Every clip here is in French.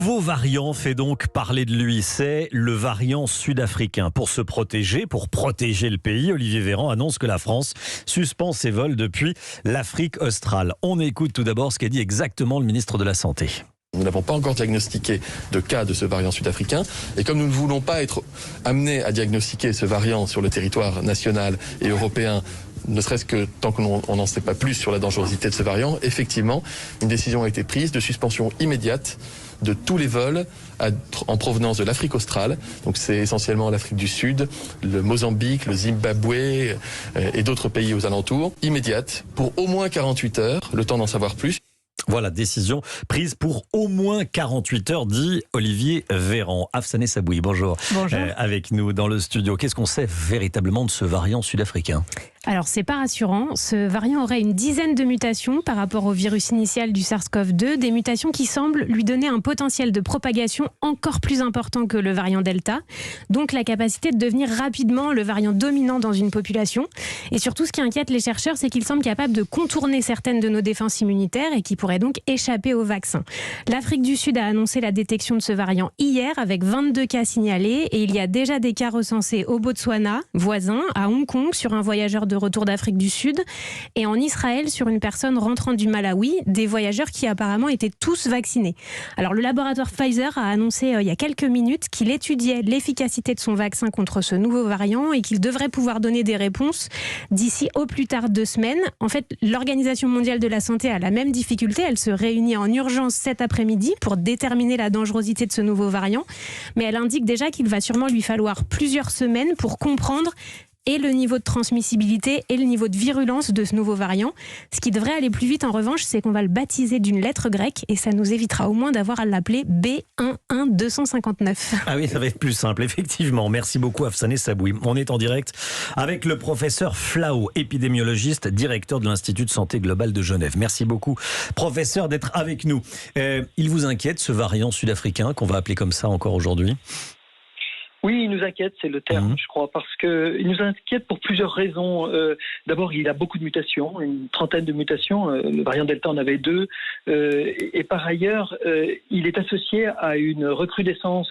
Nouveau variant fait donc parler de lui, c'est le variant sud-africain. Pour se protéger, pour protéger le pays, Olivier Véran annonce que la France suspend ses vols depuis l'Afrique australe. On écoute tout d'abord ce qu'a dit exactement le ministre de la Santé. Nous n'avons pas encore diagnostiqué de cas de ce variant sud-africain et comme nous ne voulons pas être amenés à diagnostiquer ce variant sur le territoire national et européen, ne serait-ce que tant qu'on n'en sait pas plus sur la dangerosité de ce variant, effectivement, une décision a été prise de suspension immédiate de tous les vols en provenance de l'Afrique australe. Donc c'est essentiellement l'Afrique du Sud, le Mozambique, le Zimbabwe et d'autres pays aux alentours. Immédiate pour au moins 48 heures, le temps d'en savoir plus. Voilà, décision prise pour au moins 48 heures, dit Olivier Véran. Afsané Saboui, bonjour. Bonjour. Avec nous dans le studio. Qu'est-ce qu'on sait véritablement de ce variant sud-africain ? Alors, c'est pas rassurant. Ce variant aurait une dizaine de mutations par rapport au virus initial du SARS-CoV-2, des mutations qui semblent lui donner un potentiel de propagation encore plus important que le variant Delta, donc la capacité de devenir rapidement le variant dominant dans une population. Et surtout, ce qui inquiète les chercheurs, c'est qu'il semble capable de contourner certaines de nos défenses immunitaires et qui pourrait donc échapper au vaccin. L'Afrique du Sud a annoncé la détection de ce variant hier avec 22 cas signalés et il y a déjà des cas recensés au Botswana, voisin, à Hong Kong, sur un voyageur de retour d'Afrique du Sud et en Israël sur une personne rentrant du Malawi, des voyageurs qui apparemment étaient tous vaccinés. Alors le laboratoire Pfizer a annoncé il y a quelques minutes qu'il étudiait l'efficacité de son vaccin contre ce nouveau variant et qu'il devrait pouvoir donner des réponses d'ici au plus tard 2 semaines. En fait, l'Organisation mondiale de la santé a la même difficulté. Elle se réunit en urgence cet après-midi pour déterminer la dangerosité de ce nouveau variant. Mais elle indique déjà qu'il va sûrement lui falloir plusieurs semaines pour comprendre et le niveau de transmissibilité et le niveau de virulence de ce nouveau variant. Ce qui devrait aller plus vite en revanche, c'est qu'on va le baptiser d'une lettre grecque et ça nous évitera au moins d'avoir à l'appeler B11259. Ah oui, ça va être plus simple, effectivement. Merci beaucoup Afsané Saboui. On est en direct avec le professeur Flao, épidémiologiste, directeur de l'Institut de santé globale de Genève. Merci beaucoup, professeur, d'être avec nous. Il vous inquiète ce variant sud-africain qu'on va appeler comme ça encore aujourd'hui ? Oui, il nous inquiète, c'est le terme, je crois, parce qu'il nous inquiète pour plusieurs raisons. D'abord, il a beaucoup de mutations, une trentaine de mutations. Le variant Delta en avait 2. Et par ailleurs, il est associé à une recrudescence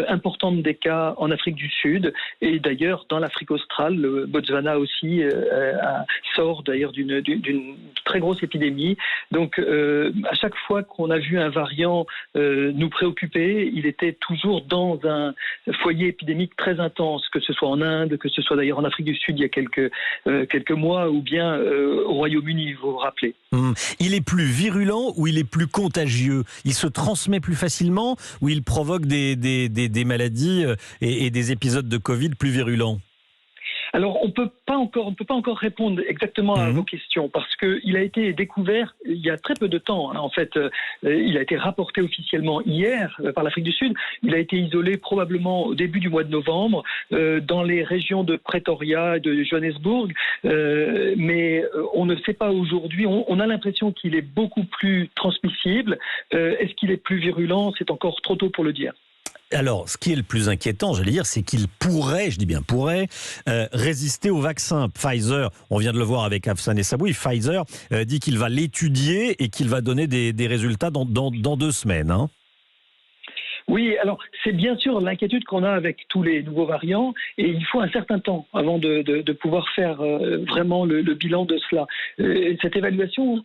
importante des cas en Afrique du Sud et d'ailleurs dans l'Afrique australe. Le Botswana aussi sort d'ailleurs d'une très grosse épidémie. Donc à chaque fois qu'on a vu un variant nous préoccuper, il était toujours dans un foyer épidémique très intense, que ce soit en Inde, que ce soit d'ailleurs en Afrique du Sud il y a quelques mois ou bien au Royaume-Uni, vous vous rappelez. Il est plus virulent ou il est plus contagieux ? Il se transmet plus facilement ou il provoque des maladies et des épisodes de Covid plus virulents ? Alors, on ne peut pas encore répondre exactement à vos questions parce qu'il a été découvert il y a très peu de temps. En fait, il a été rapporté officiellement hier par l'Afrique du Sud. Il a été isolé probablement au début du mois de novembre dans les régions de Pretoria et de Johannesburg. Mais on ne sait pas aujourd'hui. On a l'impression qu'il est beaucoup plus transmissible. Est-ce qu'il est plus virulent ? C'est encore trop tôt pour le dire. Alors, ce qui est le plus inquiétant, j'allais dire, c'est qu'il pourrait, je dis bien pourrait, résister au vaccin. Pfizer, on vient de le voir avec Afsané Saboui, Pfizer dit qu'il va l'étudier et qu'il va donner des résultats dans 2 semaines. Hein. Oui, alors c'est bien sûr l'inquiétude qu'on a avec tous les nouveaux variants et il faut un certain temps avant de pouvoir faire vraiment le bilan de cela. Cette évaluation,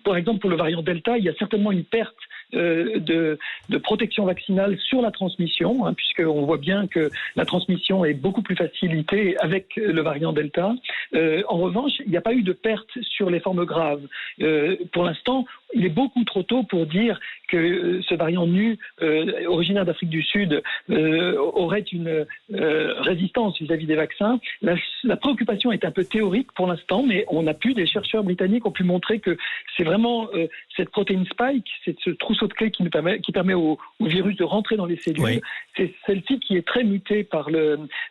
par exemple pour le variant Delta, il y a certainement une perte de protection vaccinale sur la transmission, puisqu'on voit bien que la transmission est beaucoup plus facilitée avec le variant Delta. En revanche, il n'y a pas eu de perte sur les formes graves. Pour l'instant, il est beaucoup trop tôt pour dire que ce variant nu, originaire d'Afrique du Sud, aurait une résistance vis-à-vis des vaccins. La préoccupation est un peu théorique pour l'instant, mais des chercheurs britanniques ont pu montrer que c'est vraiment cette protéine spike, c'est ce trousseau de clés qui permet au virus de rentrer dans les cellules. Oui. C'est celle-ci qui est très mutée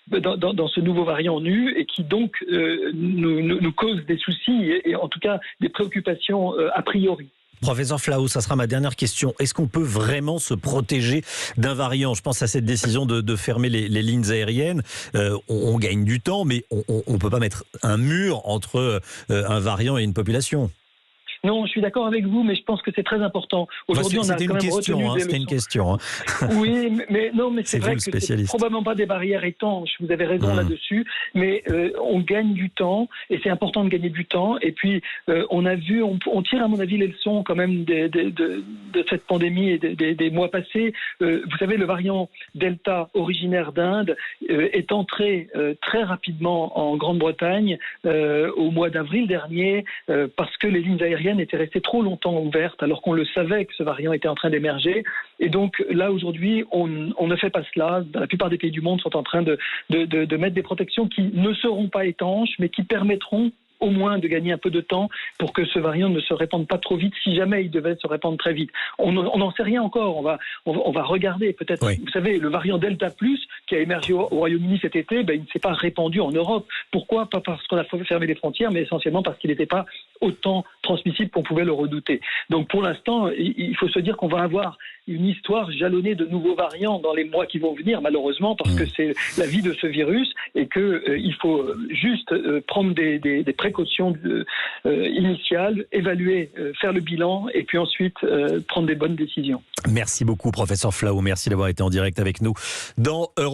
dans ce nouveau variant nu et qui donc nous cause des soucis et en tout cas des préoccupations a priori. Professeur Flao, ça sera ma dernière question. Est-ce qu'on peut vraiment se protéger d'un variant ? Je pense à cette décision de fermer les lignes aériennes. On gagne du temps, mais on ne peut pas mettre un mur entre un variant et une population. Non, je suis d'accord avec vous, mais je pense que c'est très important. Aujourd'hui, on a quand même retenu des C'était une leçons. question. Oui, mais c'est vous vrai le que c'est spécialiste. probablement pas des barrières étanches. Vous avez raison là-dessus, mais on gagne du temps et c'est important de gagner du temps. Et puis on a vu, on tire à mon avis les leçons quand même de cette pandémie et des mois passés. Vous savez, le variant Delta originaire d'Inde est entré très rapidement en Grande-Bretagne au mois d'avril dernier parce que les lignes aériennes étaient restées trop longtemps ouvertes alors qu'on le savait que ce variant était en train d'émerger. Et donc là aujourd'hui, on ne fait pas cela. La plupart des pays du monde sont en train de mettre des protections qui ne seront pas étanches, mais qui permettront au moins de gagner un peu de temps pour que ce variant ne se répande pas trop vite si jamais il devait se répandre très vite. On n'en sait rien encore. On va regarder peut-être. Oui. Vous savez, le variant Delta Plus qui a émergé au Royaume-Uni cet été, il ne s'est pas répandu en Europe. Pourquoi ? Pas parce qu'on a fermé les frontières, mais essentiellement parce qu'il n'était pas autant transmissible qu'on pouvait le redouter. Donc pour l'instant, il faut se dire qu'on va avoir une histoire jalonnée de nouveaux variants dans les mois qui vont venir, malheureusement, parce que c'est la vie de ce virus et qu'il faut juste prendre des précautions initiales, évaluer, faire le bilan et puis ensuite prendre des bonnes décisions. Merci beaucoup, professeur Flao. Merci d'avoir été en direct avec nous dans Europe.